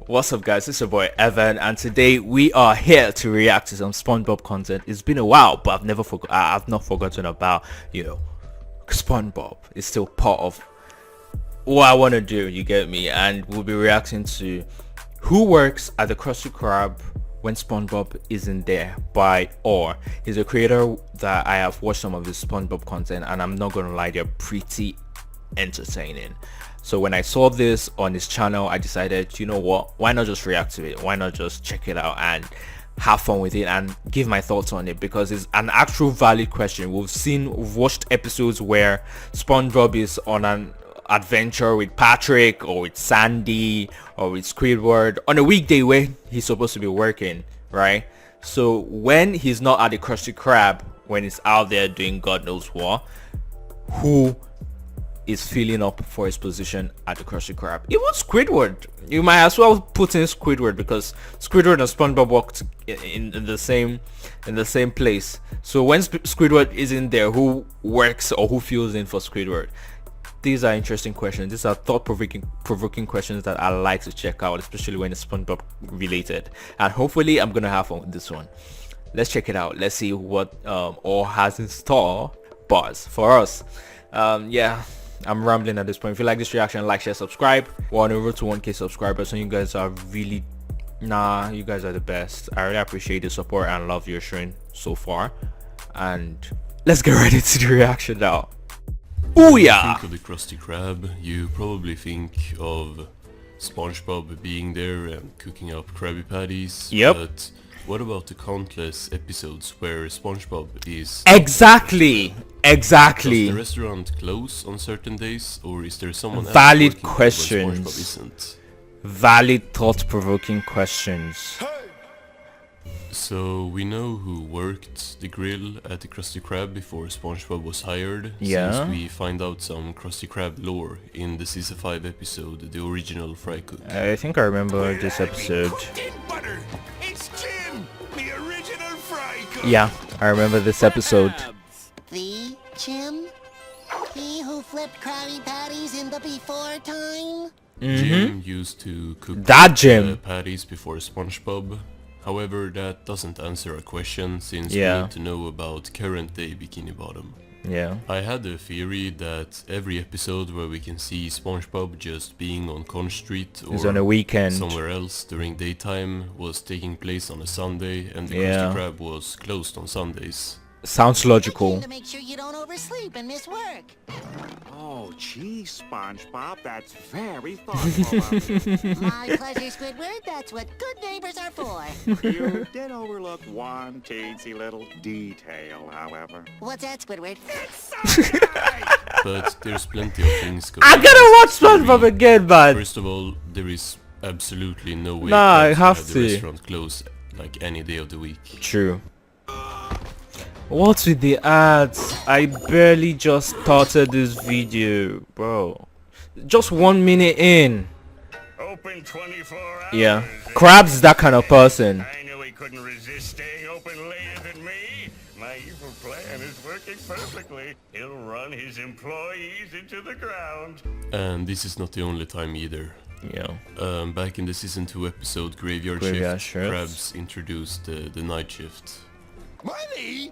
What's up, guys? It's your boy Evan, and today we are here to react to some SpongeBob content. It's been a while, but I've not forgotten about, SpongeBob. It's still part of what I want to do, you get me? And we'll be reacting to who works at the Krusty Krab when SpongeBob isn't there by Or. He's a creator that I have watched some of his SpongeBob content, and I'm not gonna lie, they're pretty entertaining. So when I saw this on his channel, I decided, you know what, why not just react to it? Why not just check it out and have fun with it and give my thoughts on it? Because it's an actual valid question. We've watched episodes where SpongeBob is on an adventure with Patrick or with Sandy or with Squidward on a weekday where he's supposed to be working, right? So when he's not at the Krusty Krab, when he's out there doing God knows what, who is filling up for his position at the Krusty Krab? It was Squidward. You might as well put in Squidward, because Squidward and SpongeBob worked in the same place. So when Squidward isn't there, who works or who fills in for Squidward? These are interesting questions. These are thought-provoking questions that I like to check out, especially when it's SpongeBob related. And hopefully I'm gonna have fun with this one. Let's check it out. Let's see what Or has in store buzz for us. Yeah, I'm rambling at this point. If you like this reaction, like, share, subscribe. We're on the road to 1K subscribers, and you guys are really you guys are the best. I really appreciate the support and love you're showing so far. And let's get ready to the reaction now. Oh yeah! Think of the Krusty Krab, you probably think of SpongeBob being there and cooking up Krabby Patties. Yep. But what about the countless episodes where SpongeBob is... Exactly! Does the restaurant close on certain days, or is there someone else Valid working questions. where SpongeBob isn't? Valid, thought-provoking questions. So we know who worked the grill at the Krusty Krab before SpongeBob was hired. Yeah. Since we find out some Krusty Krab lore in the season 5 episode, the original fry cook. I think I remember this episode. It's Jim, the original fry cook. Yeah, I remember this episode. The Jim? He who flipped Krabby Patties in the before time? Jim used to cook That Jim. patties before SpongeBob. However, that doesn't answer a question, since we Yeah. need to know about current day Bikinibottom. Yeah. I had a theory that every episode where we can see SpongeBob just being on Conch Street It's or on a weekend. somewhere else during daytime was taking place on a Sunday, and the Yeah. Krusty Krab was closed on Sundays. Sounds logical. To make sure you don't oversleep and miss work. Oh, gee, SpongeBob, that's very thoughtful of you. My pleasure, Squidward. That's what good neighbors are for. You did overlook one teensy little detail, however. What's that, Squidward? But there's plenty of things going I on gotta in watch this theory. SpongeBob again, man. First of all, there is absolutely no way Nah, I that have the to. restaurant close like any day of the week. True. What's with the ads? I barely just started this video, bro. Just 1 minute in. Open 24 hours. Yeah. Krabs that kind of person. I knew he couldn't resist staying open later than me. My evil plan is working perfectly. He'll run his employees into the ground. And this is not the only time either. Yeah. Back in the season 2 episode Graveyard Graveyard Shift, Shift. Krabs introduced the night shift. Money?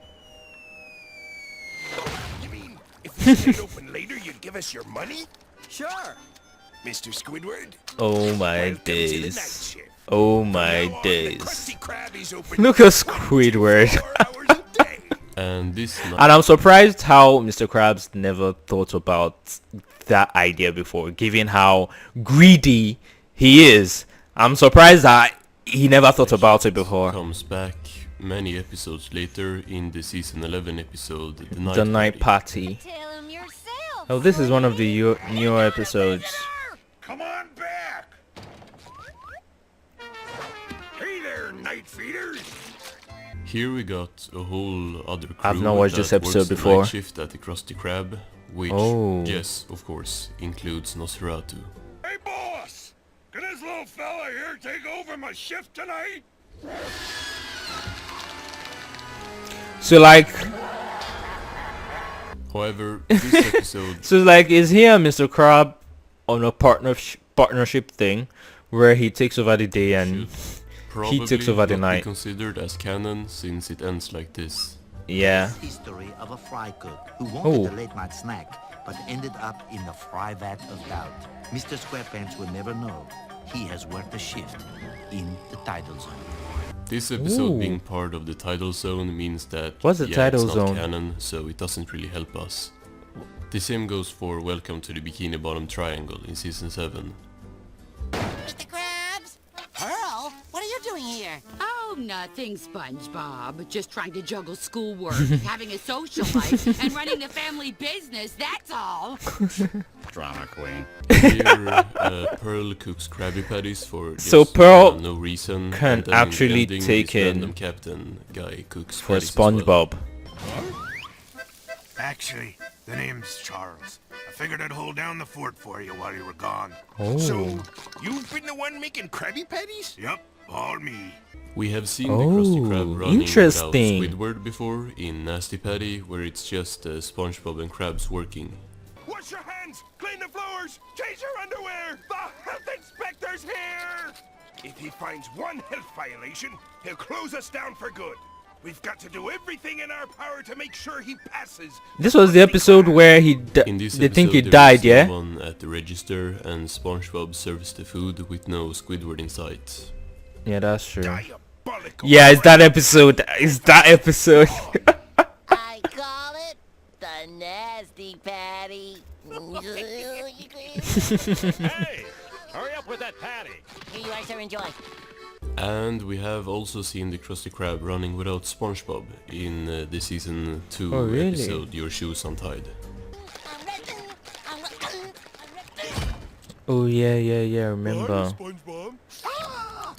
You mean, if we stayed open later, you'd give us your money? Sure. Mr. Squidward? Oh my Welcome to the night days. shift. Oh From my now on, the days. Krusty Krab is open Look at Squidward. 24 hours a day. And this night, And I'm surprised how Mr. Krabs never thought about that idea before, given how greedy he is. I'm surprised that he never thought about it before. comes back many episodes later in the season 11 episode, The night party. Tell him yourself. Oh, this is one of the newer episodes. Come on back. Hey there, night feeders. Here we got a whole other crew. I've not watched that this episode works the before. night shift at the Krusty Krab, which, Oh. yes, of course, includes Nosferatu. Hey, boss. Can this little fella here take over my shift tonight? So like, However, this episode is here Mr. Krab on a partnership thing, where he takes over the day and Probably takes over the not be night. considered as canon since it ends like this. yeah. History of a fry cook who wanted Oh. a late night snack but ended up in the fry vat of doubt. Mr. Squarepants will never know he has worked a shift in the title zone. This episode Ooh. being part of the title zone means that What's the title it's zone? not canon, so it doesn't really help us. The same goes for Welcome to the Bikini Bottom Triangle in season 7. Mr. Krabs? Pearl, what are you doing here? Oh, nothing, SpongeBob. Just trying to juggle schoolwork, having a social life, and running the family business, that's all. Drama queen. Here, Pearl cooks Krabby Patties for So just, Pearl no reason. can and then in the actually ending, take this in random captain guy cooks For patties as well. SpongeBob. Actually, the name's Charles. I figured I'd hold down the fort for you while you were gone. Oh. So, you've been the one making Krabby Patties? Yep, all me. We have seen the Krusty Krab running interesting. without Squidward before in Nasty Patty, where it's just SpongeBob and Krabs working. Wash your hands, clean the floors, change your underwear. The health inspector's here. If he finds one health violation, he'll close us down for good. We've got to do everything in our power to make sure he passes. This was the episode where In this they think he episode, there died, is yeah? no one at the register, and SpongeBob serves the food with no Squidward in sight. Yeah, that's true. Diabolical. Yeah, it's that episode. It's that episode. I call it the nasty patty. Hey! Hurry up with that patty! Here you are, sir, enjoy. And we have also seen the Krusty Krab running without SpongeBob in the season 2 Oh, really? episode Your Shoes Untied. Oh yeah, remember. SpongeBob. Oh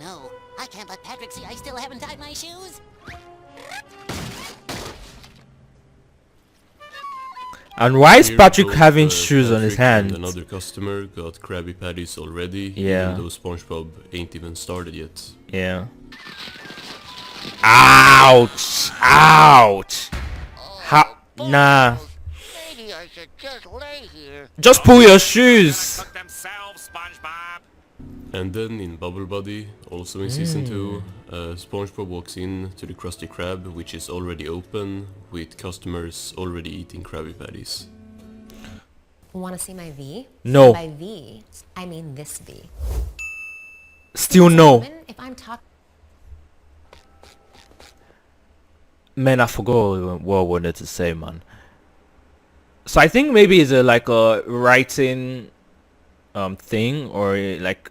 no, I can't let Patrick see I still haven't tied my shoes. And why is Here Patrick both, having shoes on his Patrick and hands? Another customer got Krabby Patties already, Yeah. even though SpongeBob ain't even started yet. Yeah. Ouch! Ouch! Nah. Maybe I should just lay here. Just pull your shoes. Cook themselves, SpongeBob! And then in Bubble Buddy, also in season 2, SpongeBob walks in to the Krusty Krab, which is already open, with customers already eating Krabby Patties. Want to see my V? No. By V, I mean this V. Still no. If I'm talking. Man, I forgot what I wanted to say, man. So I think maybe it's like a writing thing, or like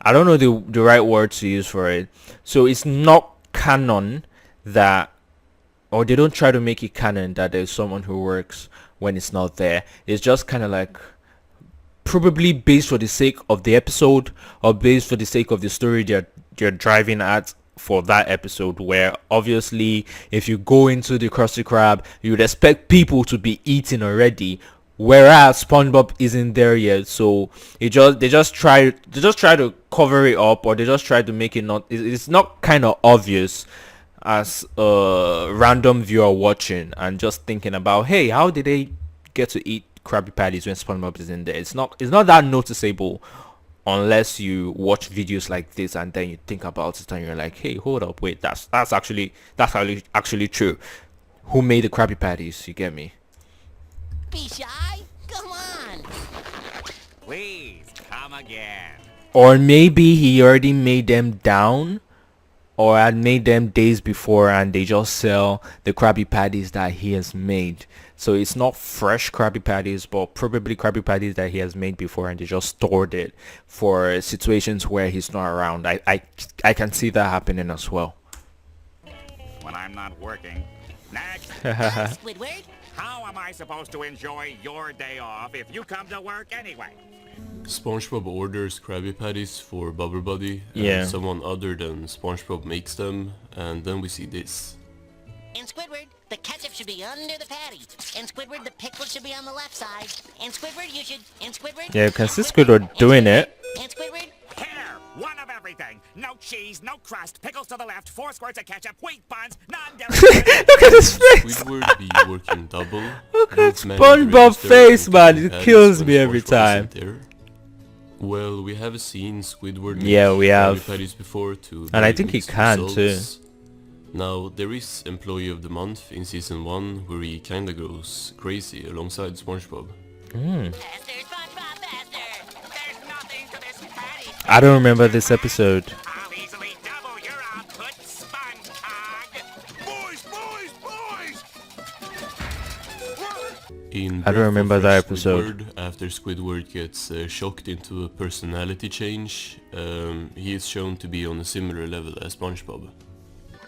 I don't know the right word to use for it. So it's not canon that, or they don't try to make it canon that there's someone who works when it's not there. It's just kind of like probably based for the sake of the episode, or based for the sake of the story they're driving at for that episode, where obviously if you go into the Krusty Krab, you'd expect people to be eating already, whereas SpongeBob isn't there yet. So they just try to cover it up, or they just try to make it not, it's not kind of obvious as a random viewer watching and just thinking about, hey, how did they get to eat Krabby Patties when SpongeBob is in there? It's not that noticeable unless you watch videos like this and then you think about it and you're like, hey, hold up, wait, that's actually true. Who made the Krabby Patties? You get me? Be shy? Come on. Please, come again. Or maybe he already made them down, or had made them days before and they just sell the Krabby Patties that he has made. So it's not fresh Krabby Patties, but probably Krabby Patties that he has made before and they just stored it for situations where he's not around. I can see that happening as well. When I'm not working. Next! Squidward? How am I supposed to enjoy your day off if you come to work anyway? SpongeBob orders Krabby Patties for Bubble Buddy, Yeah. and someone other than SpongeBob makes them, and then we see this. And Squidward, the ketchup should be under the patty. And Squidward, the pickle should be on the left side. And Squidward, you should... And Squidward... Yeah, you can see and Squidward doing it. And Squidward... Here! One of everything! No cheese, no crust, pickles to the left, 4 squirts of ketchup, wheat buns, non-dairy... Look at his face. Squidward be working double. Look at both men SpongeBob register face, and man. taking It patties kills when me every SpongeBob time. isn't there. Well, we have seen Squidward make Yeah, we Krabby have. Patties before to And I very think he mixed can, results. Now, there is Employee of the Month in Season 1 where he kinda goes crazy alongside SpongeBob. Faster, SpongeBob, faster! There's nothing to this patty. I don't remember this episode. I'll easily double your output, Sponge Hog. Boys, boys, boys! In I don't Breath of remember Fresh that episode. Squidward, after Squidward gets shocked into a personality change, he is shown to be on a similar level as SpongeBob.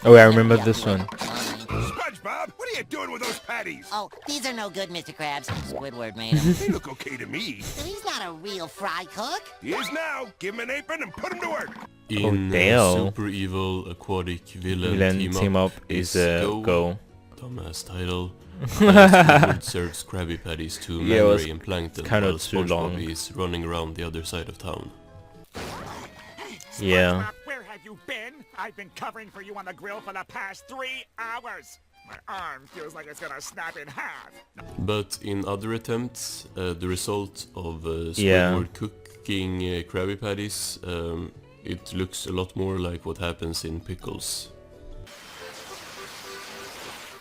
Oh, I remember this one. SpongeBob, what are you doing with those patties? Oh, these are no good, Mr. Krabs. Squidward made them. They look okay to me. So he's not a real fry cook. He is now. Give him an apron and put him to work. In damn. Super Evil Aquatic Villain, Villain team up is Go. Dumbass title. Squidward serves Krabby Patties to Yeah, it was Manray and Plankton kinda while too SpongeBob long. is running around the other side of town. Yeah. SpongeBob, where have you been? I've been covering for you on the grill for the past 3 hours. My arm feels like it's gonna snap in half. But in other attempts, the result of Squidward Yeah. cooking Krabby Patties, it looks a lot more like what happens in Pickles.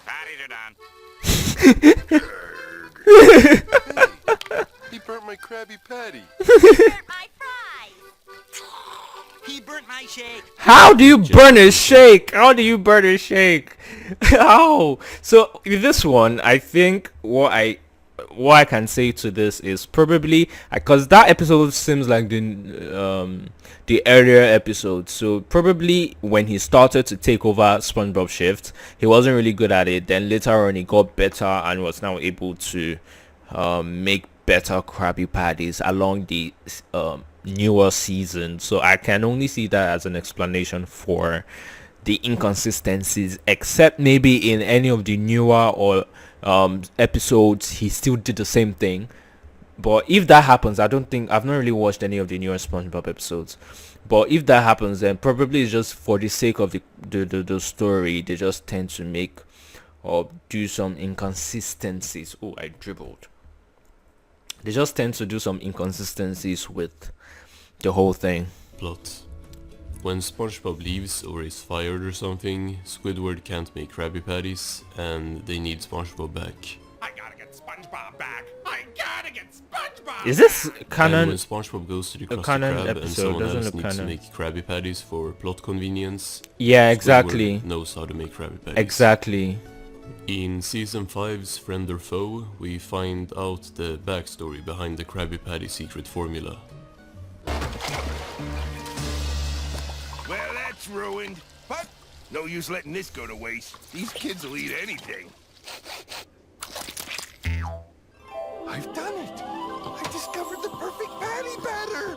Patties are done. He burnt my Krabby Patty. My fries! He burnt my shake. How do you burn a shake? How do you burn a shake? How? So with this one, I think what I can say to this is probably because that episode seems like the earlier episode. So probably when he started to take over SpongeBob shift, he wasn't really good at it. Then later on, he got better and was now able to make better Krabby Patties along the newer season. So I can only see that as an explanation for the inconsistencies, except maybe in any of the newer or episodes he still did the same thing. But if that happens, I don't think I've not really watched any of the newer SpongeBob episodes, but if that happens, then probably it's just for the sake of the story. They just tend to make or do some inconsistencies. Oh, I dribbled. They just tend to do some inconsistencies with the whole thing. Plot. When SpongeBob leaves or is fired or something, Squidward can't make Krabby Patties, and they need SpongeBob back. I gotta get SpongeBob back. I gotta get SpongeBob. Is this And when canon? SpongeBob goes to the a Krusty canon Krab and episode? someone Doesn't else look needs to canon. make Krabby Patties for plot convenience, Yeah, Squidward exactly. knows how to make Krabby Patties. Exactly. In Season 5's Friend or Foe, we find out the backstory behind the Krabby Patty secret formula. Well, that's ruined. But no use letting this go to waste. These kids will eat anything. I've done it. I discovered the perfect patty batter.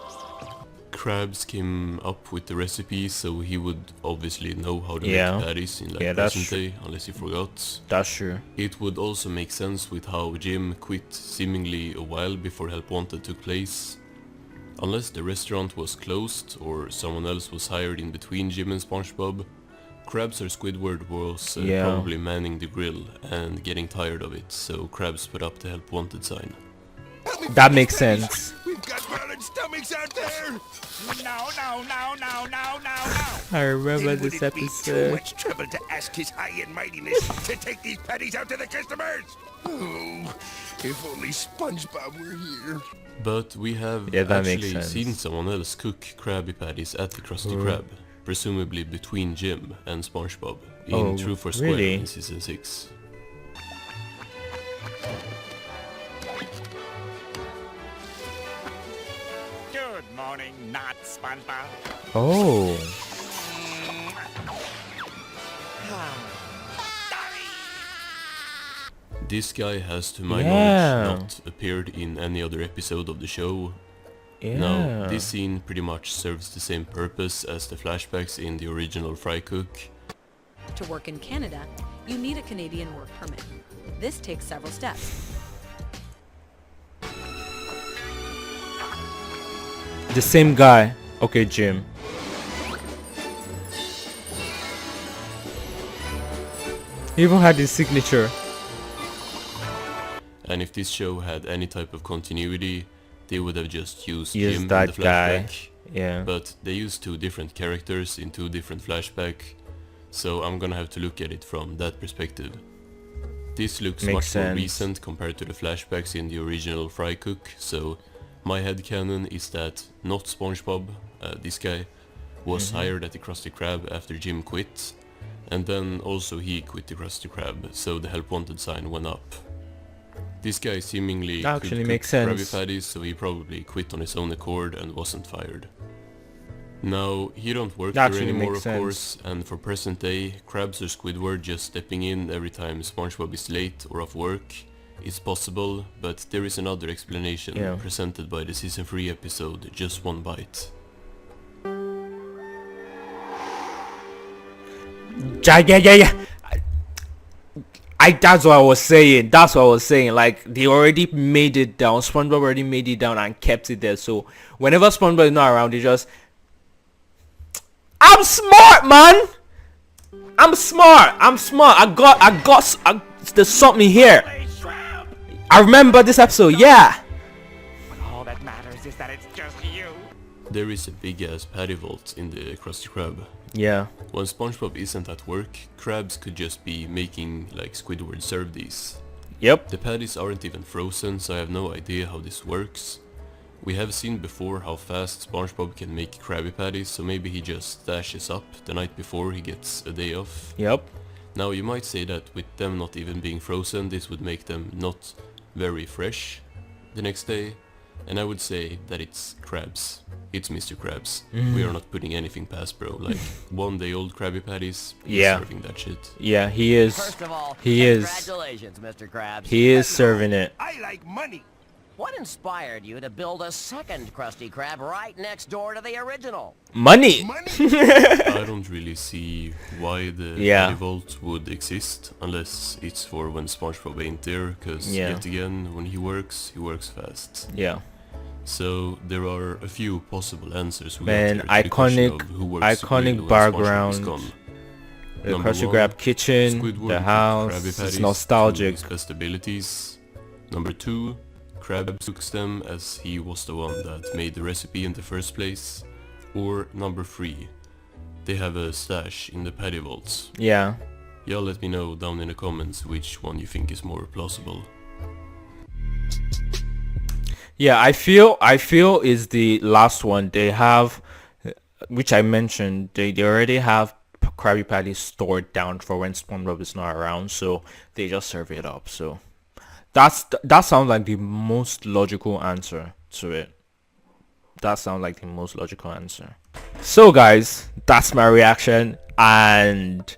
Krabs came up with the recipe, so he would obviously know how to Yeah. make patties in like Yeah, that's present true. day, unless he forgot. That's true. It would also make sense with how Jim quit seemingly a while before Help Wanted took place. Unless the restaurant was closed or someone else was hired in between Jim and SpongeBob, Krabs or Squidward was Yeah. probably manning the grill and getting tired of it, so Krabs put up the Help Wanted sign. Help me That finish makes this. sense. We've got violent stomachs out there. No, no, no, no, no, no, no. I remember Then this would it be too episode. much trouble to ask his high and mightiness to take these patties out to the customers? Oh, if only SpongeBob were here. But we have Yeah, that makes actually sense. seen someone else cook Krabby Patties at the Krusty Krab, presumably between Jim and SpongeBob, in Oh, True for Square really? in Season 6. Good morning, not SpongeBob. Oh. This guy has, to my Yeah. knowledge, not appeared in any other episode of the show. Yeah. Now, this scene pretty much serves the same purpose as the flashbacks in the original Fry Cook. To work in Canada, you need a Canadian work permit. This takes several steps. The same guy. Okay, Jim. He even had his signature. And if this show had any type of continuity, they would have just used Use Jim in that the guy. flashback. Yeah. But they used two different characters in two different flashbacks, so I'm gonna have to look at it from that perspective. This looks Makes much more sense. recent compared to the flashbacks in the original Fry Cook, so my headcanon is that not SpongeBob, this guy, was hired at the Krusty Krab after Jim quit, and then also he quit the Krusty Krab, so the help wanted sign went up. This guy seemingly That could actually cook makes Krabby sense. Patties, so he probably quit on his own accord and wasn't fired. Now, he don't work That there actually anymore, makes of sense. course, and for present day, Krabs or Squidward just stepping in every time SpongeBob is late or off work is possible, but there is another explanation presented by the season 3 episode Just One Bite. Yeah. That's what I was saying. Like, they already made it down. SpongeBob already made it down and kept it there. So whenever SpongeBob is not around, they just, I'm smart, man. I'm smart. There's something here. I remember this episode. Yeah. All that matters is that it's just you. There is a big ass patty vault in the Krusty Krab. Yeah. When SpongeBob isn't at work, Krabs could just be making like Squidward serve these. Yep. The patties aren't even frozen, so I have no idea how this works. We have seen before how fast SpongeBob can make Krabby Patties, so maybe he just stashes up the night before he gets a day off. Yep. Now you might say that with them not even being frozen, this would make them not very fresh the next day, and I would say that it's Krabs. It's Mr. Krabs. We are not putting anything past bro, like 1 day old Krabby Patties, he's serving that shit. Yeah, he is. First of all, He is. congratulations, Mr. Krabs. He is serving it. I like money. What inspired you to build a second Krusty Krab right next door to the original? Money. I don't really see why the Yeah. Patty Vault would exist, unless it's for when SpongeBob ain't there, cause yet again, when he works fast. Yeah. So there are a few possible answers we Man, got here to the question of who works the iconic when SpongeBob is background. gone. The Number Krusty 1, Krab kitchen, Squidward the cooked house. Krabby It's Patties nostalgic. to his best abilities. Number 2, Krabs cooks them as he was the one that made the recipe in the first place. Or number 3, they have a stash in the patty vaults. Yeah. Y'all let me know down in the comments which one you think is more plausible. Yeah, I feel is the last one. They have, which I mentioned, they already have Krabby Patties stored down for when SpongeBob is not around, so they just serve it up. So that sounds like the most logical answer to it. That sounds like the most logical answer. So guys, that's my reaction, and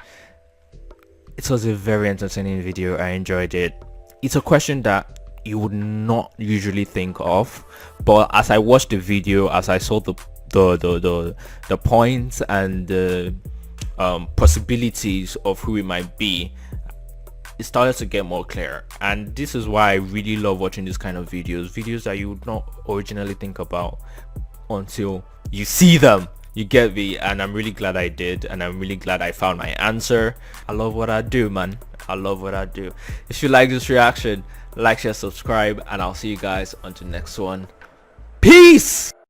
it was a very entertaining video. I enjoyed it. It's a question that you would not usually think of, but as I watched the video, as I saw the points and the possibilities of who it might be, it started to get more clear. And this is why I really love watching this kind of videos that you would not originally think about until you see them. You get me? And I'm really glad I did, and I'm really glad I found my answer. I love what I do, man. I love what I do. If you like this reaction, like, share, subscribe, and I'll see you guys on the next one. Peace.